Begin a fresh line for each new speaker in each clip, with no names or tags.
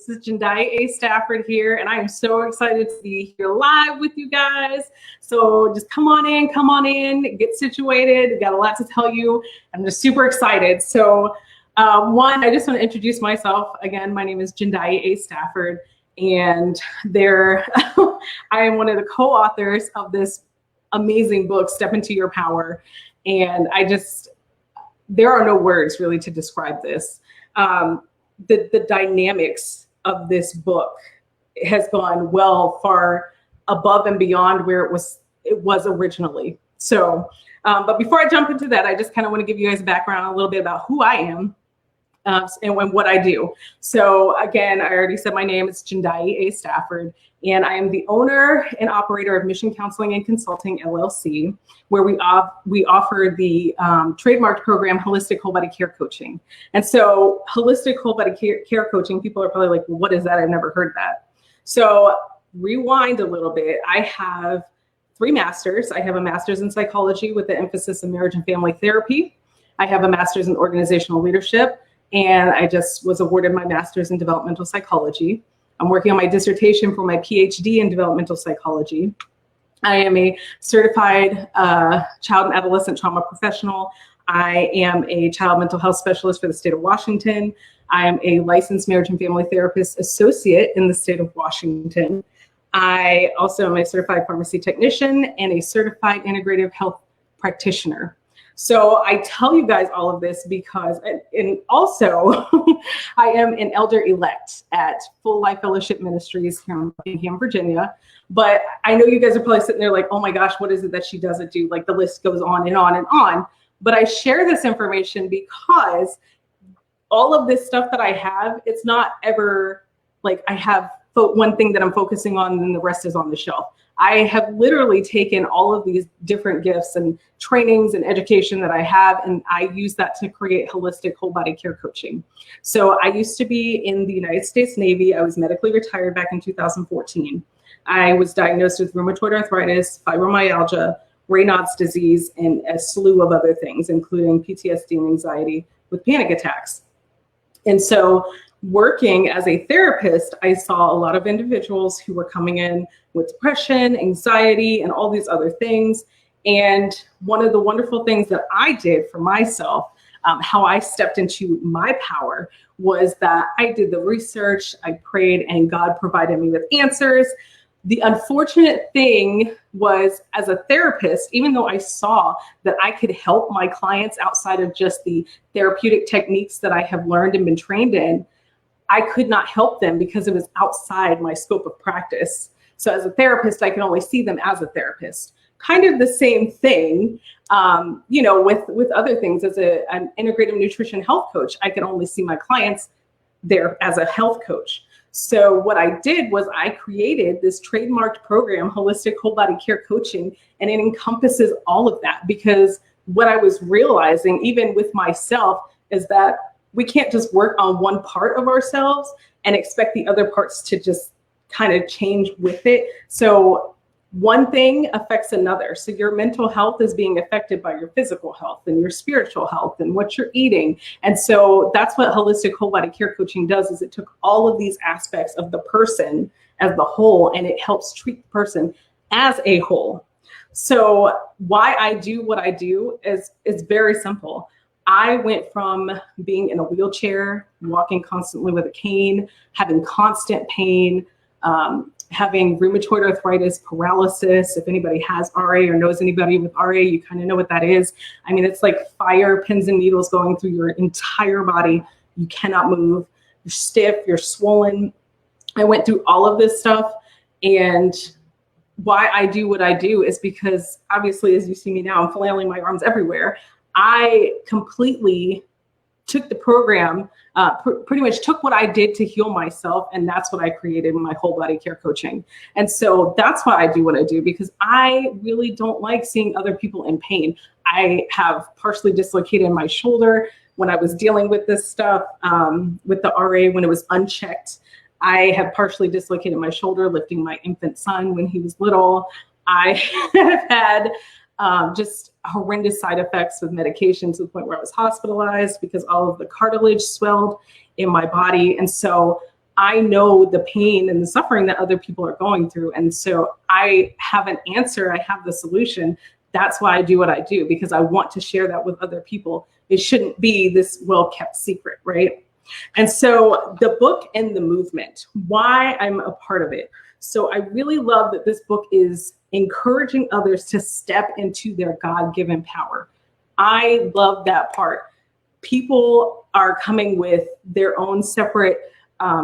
This is Jendayi Stafford here, and I am so excited to be here live with you guys. So just come on in, get situated. I've got a lot to tell you. I'm just super excited. So one, I just want to introduce myself. Again, my name is Jendayi Stafford, and I am one of the co-authors of this amazing book, Step Into Your Power. And there are no words really to describe this. The dynamics of this book has gone far above and beyond where it was originally. So, but before I jump into that, I just kind of want to give you guys a background a little bit about who I am and what I do. So again, I already said my name is Jendayi Stafford, and I am the owner and operator of Mission Counseling and Consulting, LLC, where we offer the trademarked program, Holistic Whole Body Care Coaching. And so holistic whole body care coaching, people are probably like, well, what is that? I've never heard that. So rewind a little bit. I have 3 masters. I have a master's in psychology with the emphasis in marriage and family therapy. I have a master's in organizational leadership, and I just was awarded my master's in developmental psychology. I'm working on my dissertation for my PhD in developmental psychology. I am a certified child and adolescent trauma professional. I am a child mental health specialist for the state of Washington. I am a licensed marriage and family therapist associate in the state of Washington. I also am a certified pharmacy technician and a certified integrative health practitioner. So I tell you guys all of this because, and also I am an elder elect at Full Life Fellowship Ministries here in Buckingham, Virginia. But I know you guys are probably sitting there like, oh my gosh, what is it that she doesn't do? Like the list goes on and on and on. But I share this information because all of this stuff that I have, it's not ever like I have one thing that I'm focusing on and the rest is on the shelf. I have literally taken all of these different gifts and trainings and education that I have, and I use that to create holistic whole body care coaching. So I used to be in the United States Navy. I was medically retired back in 2014. I was diagnosed with rheumatoid arthritis, fibromyalgia, Raynaud's disease, and a slew of other things, including PTSD and anxiety with panic attacks. And so working as a therapist, I saw a lot of individuals who were coming in with depression, anxiety, and all these other things. And one of the wonderful things that I did for myself, how I stepped into my power, was that I did the research, I prayed, and God provided me with answers. The unfortunate thing was, as a therapist, even though I saw that I could help my clients outside of just the therapeutic techniques that I have learned and been trained in, I could not help them because it was outside my scope of practice. So as a therapist, I can only see them as a therapist. Kind of the same thing, with other things. As an integrative nutrition health coach, I can only see my clients there as a health coach. So what I did was I created this trademarked program, Holistic Whole Body Care Coaching, and it encompasses all of that, because what I was realizing, even with myself, is that we can't just work on one part of ourselves and expect the other parts to just kind of change with it. So one thing affects another. So your mental health is being affected by your physical health and your spiritual health and what you're eating. And so that's what holistic whole body care coaching does, is it took all of these aspects of the person as the whole, and it helps treat the person as a whole. So why I do what I do is very simple. I went from being in a wheelchair, walking constantly with a cane, having constant pain, having rheumatoid arthritis, paralysis. If anybody has RA or knows anybody with RA, you kind of know what that is. I mean, it's like fire, pins and needles going through your entire body. You cannot move. You're stiff, you're swollen. I went through all of this stuff. And why I do what I do is because, obviously, as you see me now, I'm flailing my arms everywhere. I completely took the program, pretty much took what I did to heal myself, and that's what I created in my whole body care coaching. And so that's why I do what I do, because I really don't like seeing other people in pain. I have partially dislocated my shoulder when I was dealing with this stuff, with the RA when it was unchecked. I have partially dislocated my shoulder lifting my infant son when he was little. I have had just horrendous side effects with medication to the point where I was hospitalized because all of the cartilage swelled in my body. And so I know the pain and the suffering that other people are going through. And so I have an answer. I have the solution. That's why I do what I do, because I want to share that with other people. It shouldn't be this well-kept secret, right? And so the book and the movement, why I'm a part of it. So I really love that this book is encouraging others to step into their God-given power. I love that part. People are coming with their own separate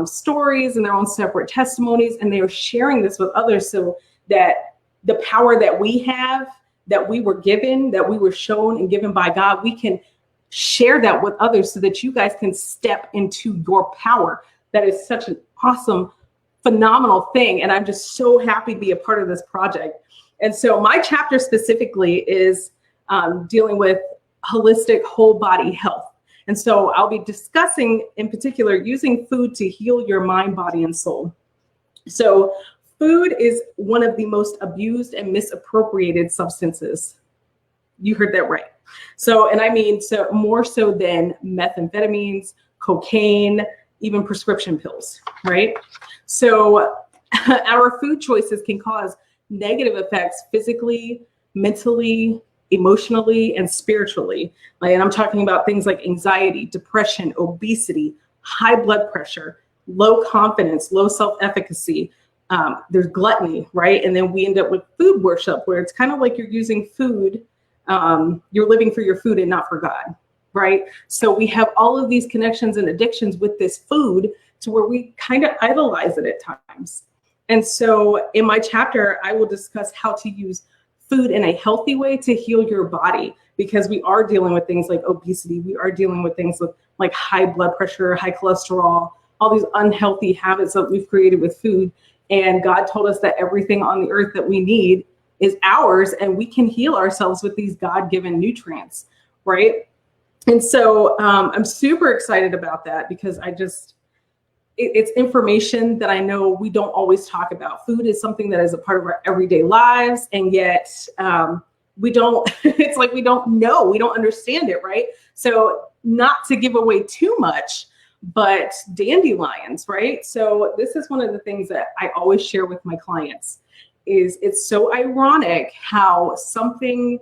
stories and their own separate testimonies, and they are sharing this with others so that the power that we have, that we were given, that we were shown and given by God, we can share that with others so that you guys can step into your power. That is such an awesome, phenomenal thing. And I'm just so happy to be a part of this project. And so my chapter specifically is dealing with holistic whole body health. And so I'll be discussing in particular using food to heal your mind, body, and soul. So food is one of the most abused and misappropriated substances. You heard that right. So, and I mean, so more so than methamphetamines, cocaine, even prescription pills, right? So our food choices can cause negative effects physically, mentally, emotionally, and spiritually. And I'm talking about things like anxiety, depression, obesity, high blood pressure, low confidence, low self-efficacy. There's gluttony, right? And then we end up with food worship, where it's kind of like you're using food, you're living for your food and not for God, right? So we have all of these connections and addictions with this food to where we kind of idolize it at times. And so in my chapter, I will discuss how to use food in a healthy way to heal your body, because we are dealing with things like obesity. We are dealing with things with like high blood pressure, high cholesterol, all these unhealthy habits that we've created with food. And God told us that everything on the earth that we need is ours, and we can heal ourselves with these God-given nutrients, right? And so I'm super excited about that, because it's information that I know we don't always talk about. Food is something that is a part of our everyday lives, and yet we don't, it's like we don't know, we don't understand it, right? So not to give away too much, but dandelions, right? So this is one of the things that I always share with my clients, is it's so ironic how something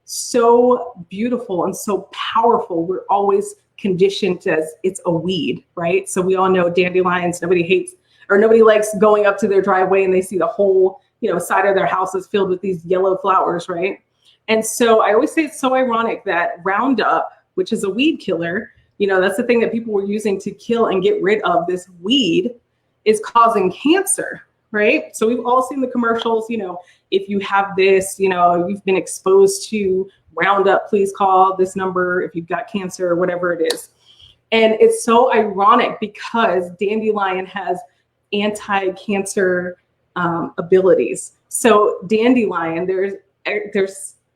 so beautiful and so powerful, we're always conditioned as it's a weed, right? So we all know dandelions, nobody hates, or nobody likes going up to their driveway and they see the whole, side of their house is filled with these yellow flowers, right? And so I always say it's so ironic that Roundup, which is a weed killer, that's the thing that people were using to kill and get rid of this weed, is causing cancer, right? So we've all seen the commercials, if you have this, you've been exposed to Roundup, please call this number if you've got cancer or whatever it is. And it's so ironic because dandelion has anti-cancer abilities. So dandelion, there's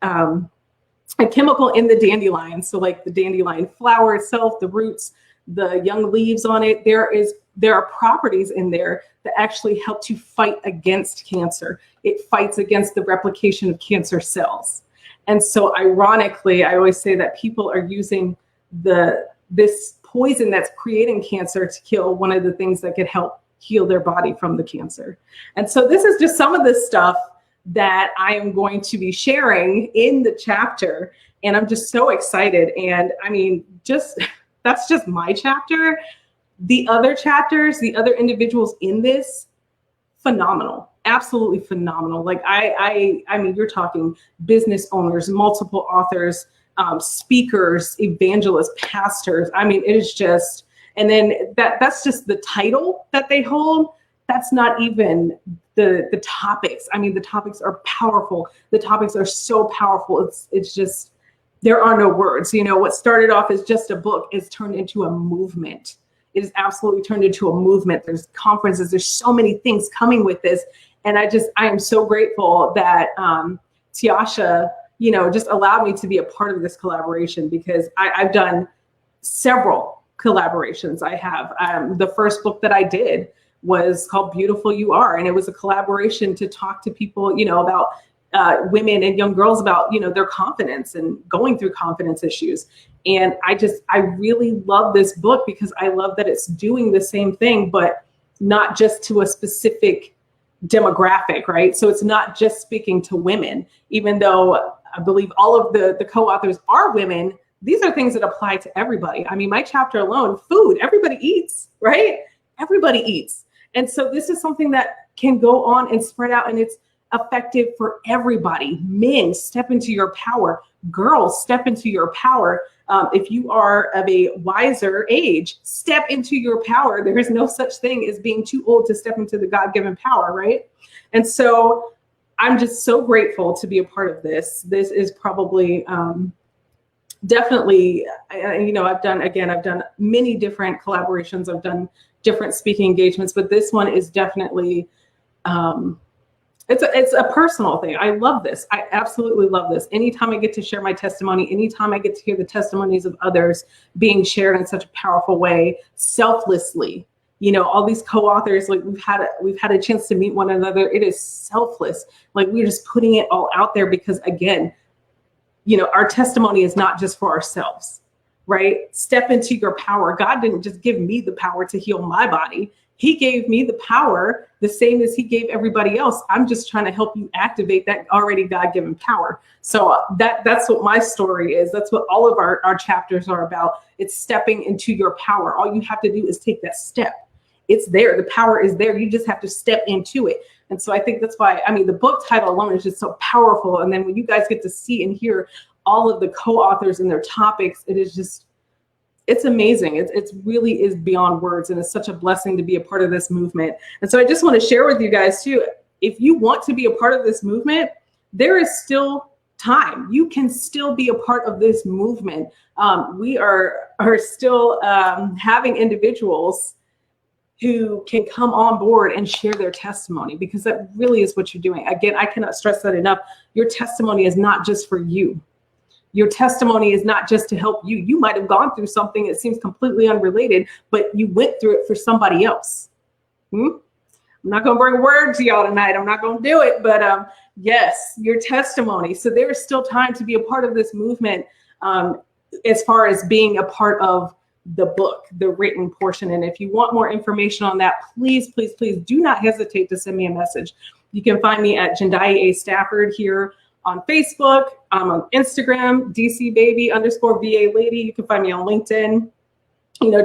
a chemical in the dandelion. So like the dandelion flower itself, the roots, the young leaves on it, there are properties in there that actually help to fight against cancer. It fights against the replication of cancer cells. And so ironically, I always say that people are using this poison that's creating cancer to kill one of the things that could help heal their body from the cancer. And so this is just some of the stuff that I am going to be sharing in the chapter. And I'm just so excited. And I mean, that's just my chapter. The other chapters, the other individuals in this, phenomenal, absolutely phenomenal. Like I mean, you're talking business owners, multiple authors, speakers, evangelists, pastors. I mean, it is just, and then that's just the title that they hold. That's not even the topics. I mean, the topics are powerful. The topics are so powerful. It's just, there are no words. What started off as just a book is turned into a movement. It is absolutely turned into a movement. There's conferences. There's so many things coming with this. And I am so grateful that Tiasha, just allowed me to be a part of this collaboration, because I've done several collaborations. I have the first book that I did was called Beautiful You Are. And it was a collaboration to talk to people, about women and young girls about, their confidence and going through confidence issues. And I really love this book because I love that it's doing the same thing, but not just to a specific demographic, right? So it's not just speaking to women, even though I believe all of the co-authors are women. These are things that apply to everybody. I mean, my chapter alone, food, everybody eats, right? Everybody eats. And so this is something that can go on and spread out, and it's effective for everybody. Men, step into your power. Girls, step into your power. If you are of a wiser age, step into your power. There is no such thing as being too old to step into the God-given power, right? And so I'm just so grateful to be a part of this. This is probably definitely, I've done many different collaborations. I've done different speaking engagements, but this one is definitely, it's a personal thing. I love this. I absolutely love this. Anytime I get to share my testimony, anytime I get to hear the testimonies of others being shared in such a powerful way, selflessly, all these co-authors, like we've had a chance to meet one another. It is selfless. Like we're just putting it all out there because again, our testimony is not just for ourselves, right? Step into your power. God didn't just give me the power to heal my body. He gave me the power the same as he gave everybody else. I'm just trying to help you activate that already God-given power. So that's what my story is. That's what all of our chapters are about. It's stepping into your power. All you have to do is take that step. It's there. The power is there. You just have to step into it. And so I think that's why, the book title alone is just so powerful. And then when you guys get to see and hear all of the co-authors and their topics, it's amazing. It really is beyond words. And it's such a blessing to be a part of this movement. And so I just want to share with you guys too, if you want to be a part of this movement, there is still time. You can still be a part of this movement. We are still having individuals who can come on board and share their testimony, because that really is what you're doing. Again, I cannot stress that enough. Your testimony is not just for you. Your testimony is not just to help you. You might have gone through something that seems completely unrelated, but you went through it for somebody else. I'm not going to bring a word to y'all tonight. I'm not going to do it, but yes, your testimony. So there is still time to be a part of this movement as far as being a part of the book, the written portion. And if you want more information on that, please, please, please do not hesitate to send me a message. You can find me at Jendayi A. Stafford here on Facebook. I'm on Instagram, DCBaby_VA lady. You can find me on LinkedIn.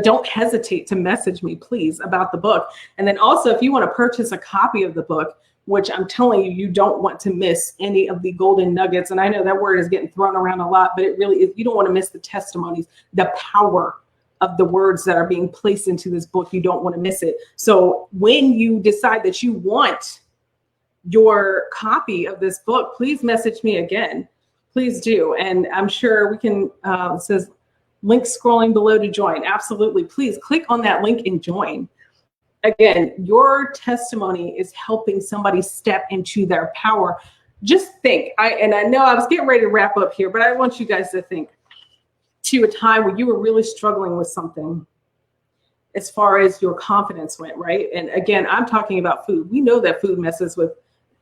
Don't hesitate to message me, please, about the book. And then also, if you want to purchase a copy of the book, which I'm telling you, you don't want to miss any of the golden nuggets. And I know that word is getting thrown around a lot, but it really is. You don't want to miss the testimonies, the power of the words that are being placed into this book. You don't want to miss it. So when you decide that you want your copy of this book, please message me again. Please do. And I'm sure we can, it says link scrolling below to join. Absolutely. Please click on that link and join. Again, your testimony is helping somebody step into their power. Just think, I know I was getting ready to wrap up here, but I want you guys to think to a time when you were really struggling with something as far as your confidence went, right? And again, I'm talking about food. We know that food messes with,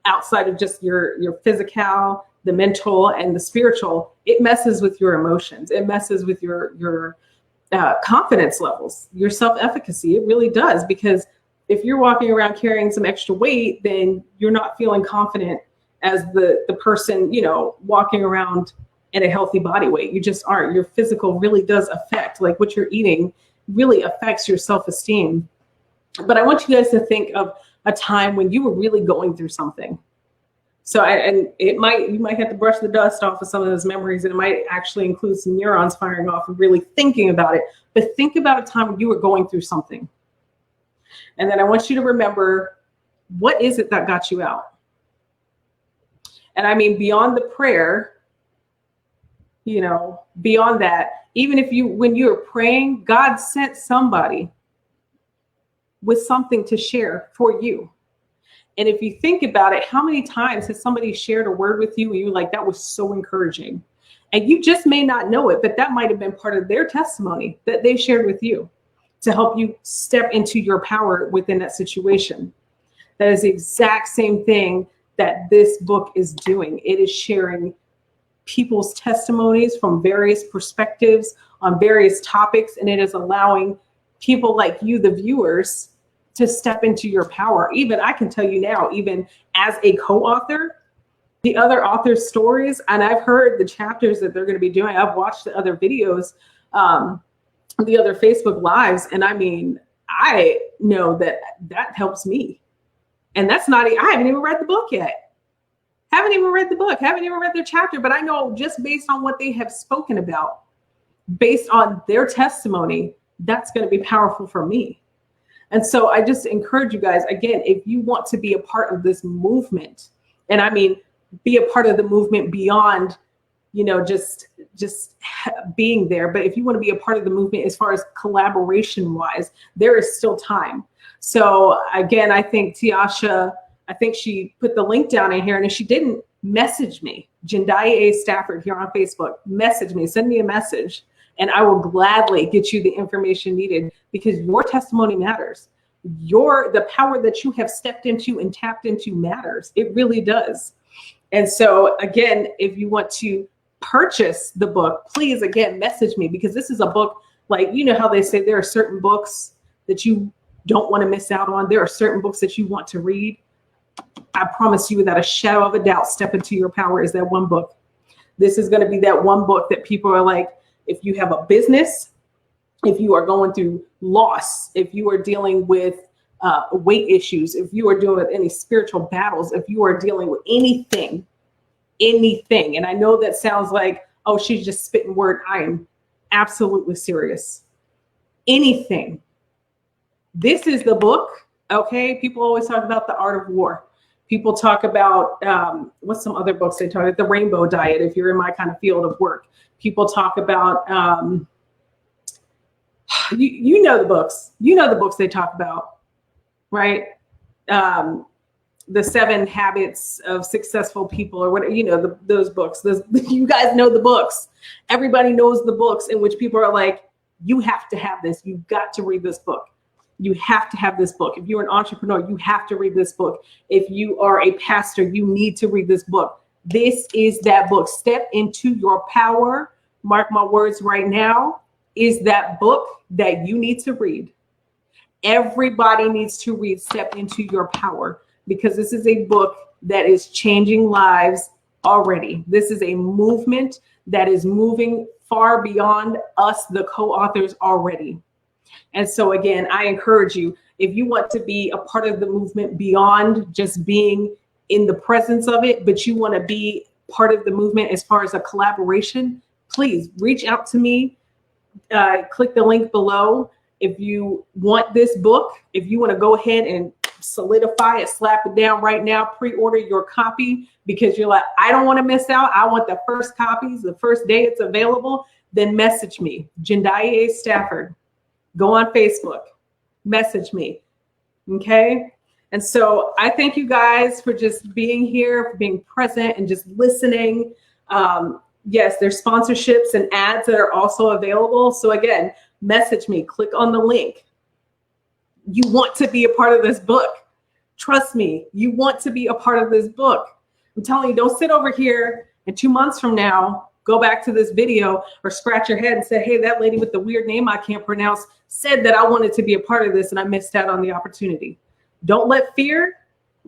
outside of just your physical, the mental, and the spiritual, it messes with your emotions. It messes with your confidence levels, your self-efficacy. It really does, because if you're walking around carrying some extra weight, then you're not feeling confident as the person, walking around at a healthy body weight. You just aren't. Your physical really does affect, like what you're eating really affects your self-esteem. But I want you guys to think of a time when you were really going through something. So, you might have to brush the dust off of some of those memories, and it might actually include some neurons firing off and really thinking about it. But think about a time when you were going through something. And then I want you to remember, what is it that got you out? And beyond the prayer, beyond that, even when you were praying, God sent somebody with something to share for you. And if you think about it, how many times has somebody shared a word with you and you're like, that was so encouraging? And you just may not know it, but that might have been part of their testimony that they shared with you to help you step into your power within that situation. That is the exact same thing that this book is doing. It is sharing people's testimonies from various perspectives on various topics, and it is allowing people like you, the viewers, to step into your power. Even I can tell you now, even as a co-author, the other authors' stories, and I've heard the chapters that they're going to be doing. I've watched the other videos, the other Facebook lives, and I mean, I know that helps me. And that's not, I haven't even read the book yet. Haven't even read the book, haven't even read their chapter, but I know just based on what they have spoken about, based on their testimony, that's going to be powerful for me. And so I just encourage you guys, again, if you want to be a part of this movement, and I mean, be a part of the movement beyond, you know, just being there. But if you want to be a part of the movement as far as collaboration wise, there is still time. So again, I think Tiasha, I think she put the link down in here, and if she didn't, message me, Jendayi A. Stafford here on Facebook, message me, send me a message, and I will gladly get you the information needed, because your testimony matters. The power that you have stepped into and tapped into matters. It really does. And so again, if you want to purchase the book, please, again, message me, because this is a book, like, you know how they say there are certain books that you don't want to miss out on. There are certain books that you want to read. I promise you, without a shadow of a doubt, Step Into Your Power is that one book. This is going to be that one book that people are like, if you have a business, if you are going through loss, if you are dealing with weight issues, if you are dealing with any spiritual battles, if you are dealing with anything, and I know that sounds like, oh, she's just spitting word. I am absolutely serious. Anything. This is the book, okay? People always talk about The Art of War. People talk about, what's some other books they talk about? The Rainbow Diet, if you're in my kind of field of work. People talk about, you know the books. You know the books they talk about, right? The 7 Habits of Successful People, or what, you know, those books. You guys know the books. Everybody knows the books in which people are like, you have to have this. You've got to read this book. You have to have this book. If you're an entrepreneur, you have to read this book. If you are a pastor, you need to read this book. This is that book. Step Into Your Power. Mark my words right now, is that book that you need to read. Everybody needs to read Step Into Your Power, because this is a book that is changing lives already. This is a movement that is moving far beyond us, the co-authors, already. And so again, I encourage you, if you want to be a part of the movement beyond just being in the presence of it, but you want to be part of the movement as far as a collaboration, please reach out to me. Click the link below. If you want this book, if you want to go ahead and solidify it, slap it down right now, pre-order your copy, because you're like, I don't want to miss out. I want the first copies the first day it's available. Then message me, Jendayi A. Stafford. Go on Facebook, message me, okay? And so I thank you guys for just being here, for being present and just listening. Yes, there's sponsorships and ads that are also available. So again, message me, click on the link. You want to be a part of this book. Trust me, you want to be a part of this book. I'm telling you, don't sit over here and 2 months from now, go back to this video or scratch your head and say, hey, that lady with the weird name I can't pronounce said that I wanted to be a part of this and I missed out on the opportunity. Don't let fear,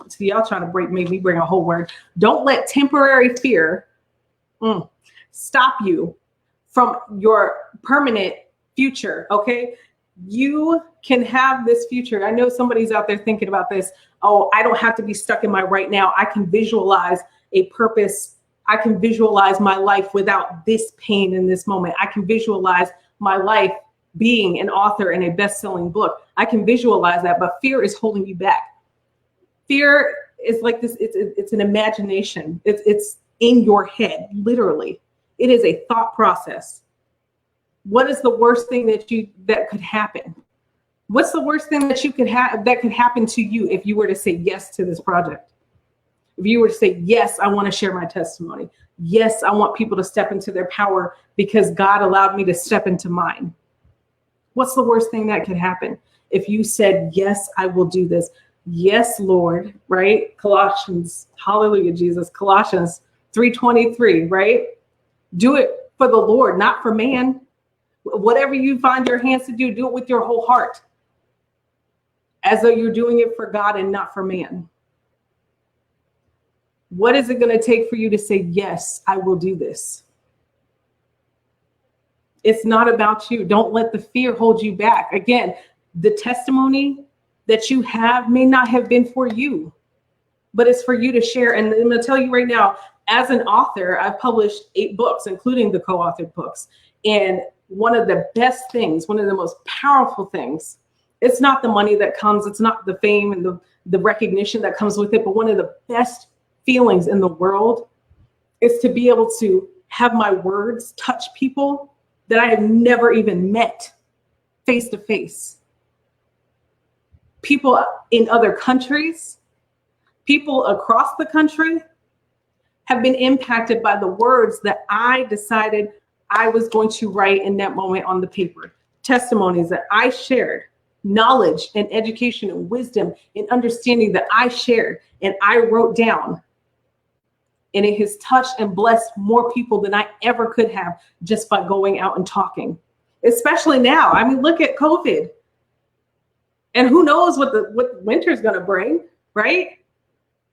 see, y'all trying to make me bring a whole word. Don't let temporary fear stop you from your permanent future, okay? You can have this future. I know somebody's out there thinking about this. Oh, I don't have to be stuck in my right now. I can visualize a purpose. I can visualize my life without this pain in this moment. I can visualize my life being an author in a best-selling book. I can visualize that, but fear is holding you back. Fear is like this. It's an imagination. It's in your head, literally. It is a thought process. What is the worst thing that could happen? What's the worst thing that could happen to you if you were to say yes to this project? If you were to say, yes, I want to share my testimony. Yes, I want people to step into their power because God allowed me to step into mine. What's the worst thing that could happen? If you said, yes, I will do this. Yes, Lord, right? Colossians, hallelujah, Jesus. Colossians 3:23, right? Do it for the Lord, not for man. Whatever you find your hands to do, do it with your whole heart. as though you're doing it for God and not for man. What is it going to take for you to say, yes, I will do this? It's not about you. Don't let the fear hold you back. Again, the testimony that you have may not have been for you, but it's for you to share. And I'm going to tell you right now, as an author, I've published 8 books, including the co-authored books. And one of the best things, one of the most powerful things, it's not the money that comes, it's not the fame and the recognition that comes with it, but one of the best feelings in the world is to be able to have my words touch people that I have never even met face to face. People in other countries, people across the country have been impacted by the words that I decided I was going to write in that moment on the paper. Testimonies that I shared, knowledge and education and wisdom and understanding that I shared and I wrote down. And it has touched and blessed more people than I ever could have just by going out and talking, especially now. I mean, look at COVID. And who knows what winter's going to bring, right?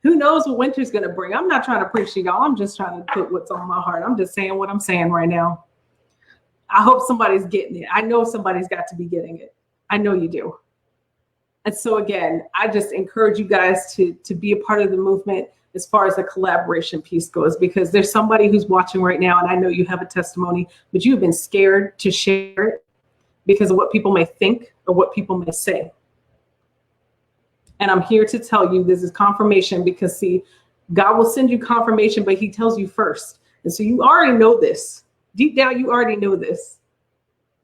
Who knows what winter's going to bring? I'm not trying to preach to y'all. I'm just trying to put what's on my heart. I'm just saying what I'm saying right now. I hope somebody's getting it. I know somebody's got to be getting it. I know you do. And so again, I just encourage you guys to be a part of the movement as far as the collaboration piece goes, because there's somebody who's watching right now, and I know you have a testimony, but you've been scared to share it because of what people may think or what people may say. And I'm here to tell you this is confirmation, because see, God will send you confirmation, but he tells you first. And so you already know this. Deep down, you already know this.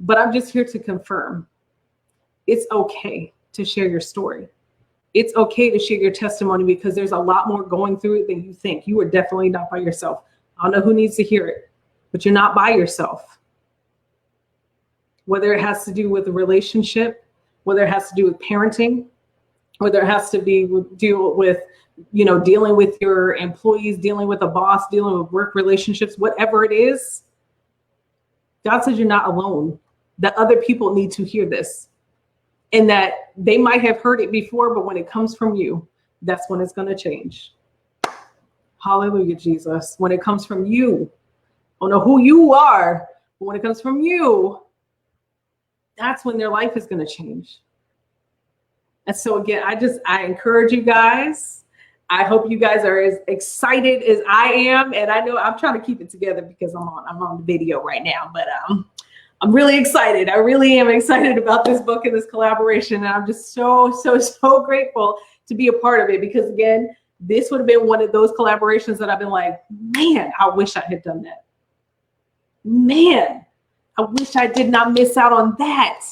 But I'm just here to confirm. It's okay to share your story. It's okay to share your testimony, because there's a lot more going through it than you think. You are definitely not by yourself. I don't know who needs to hear it, but you're not by yourself. Whether it has to do with a relationship, whether it has to do with parenting, whether it has to deal with, dealing with your employees, dealing with a boss, dealing with work relationships, whatever it is, God says you're not alone, that other people need to hear this. And that they might have heard it before, but when it comes from you, that's when it's going to change. Hallelujah, Jesus. When it comes from you, I don't know who you are, but when it comes from you, that's when their life is going to change. And so again, I encourage you guys. I hope you guys are as excited as I am. And I know I'm trying to keep it together because I'm on the video right now, but I'm really excited. I really am excited about this book and this collaboration. And I'm just so grateful to be a part of it, because again, this would have been one of those collaborations that I've been like, man, I wish I had done that. Man, I wish I did not miss out on that.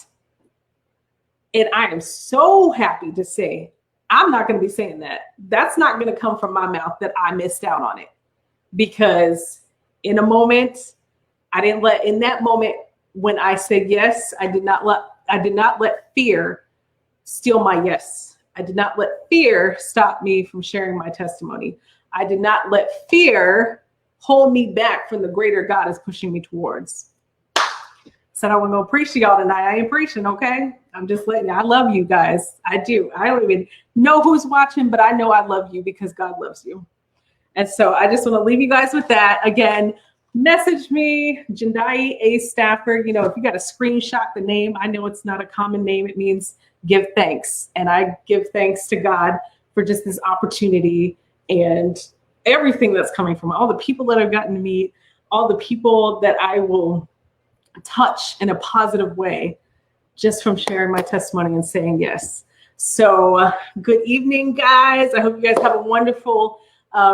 And I am so happy to say, I'm not going to be saying that. That's not going to come from my mouth that I missed out on it, because in a moment, in that moment, when I said yes, I did not let fear steal my yes. I did not let fear stop me from sharing my testimony. I did not let fear hold me back from the greater God is pushing me towards. Said I wasn't going to preach to y'all tonight. I ain't preaching, okay? I'm just letting you. I love you guys. I do. I don't even know who's watching, but I know I love you because God loves you. And so I just want to leave you guys with that. Again, message me, Jendayi A. Stafford. If you got to screenshot the name, I know it's not a common name. It means give thanks. And I give thanks to God for just this opportunity and everything that's coming from all the people that I've gotten to meet, all the people that I will touch in a positive way just from sharing my testimony and saying yes. So good evening, guys. I hope you guys have a wonderful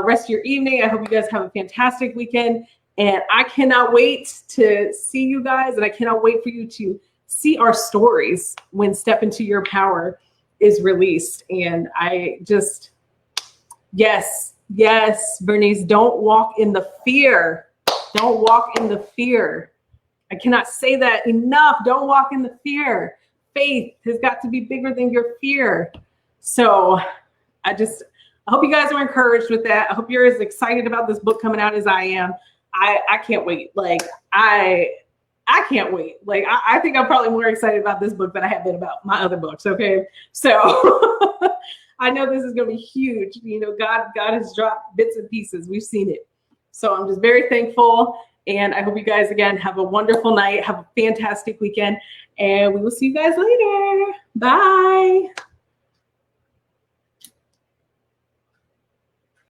rest of your evening. I hope you guys have a fantastic weekend. And I cannot wait to see you guys. And I cannot wait for you to see our stories when Step Into Your Power is released. And I just, yes, Bernice, don't walk in the fear. Don't walk in the fear. I cannot say that enough. Don't walk in the fear. Faith has got to be bigger than your fear. So I hope you guys are encouraged with that. I hope you're as excited about this book coming out as I am. I can't wait. Like I can't wait. Like, I think I'm probably more excited about this book than I have been about my other books. Okay. So I know this is going to be huge. You know, God has dropped bits and pieces. We've seen it. So I'm just very thankful. And I hope you guys, again, have a wonderful night. Have a fantastic weekend. And we will see you guys later. Bye.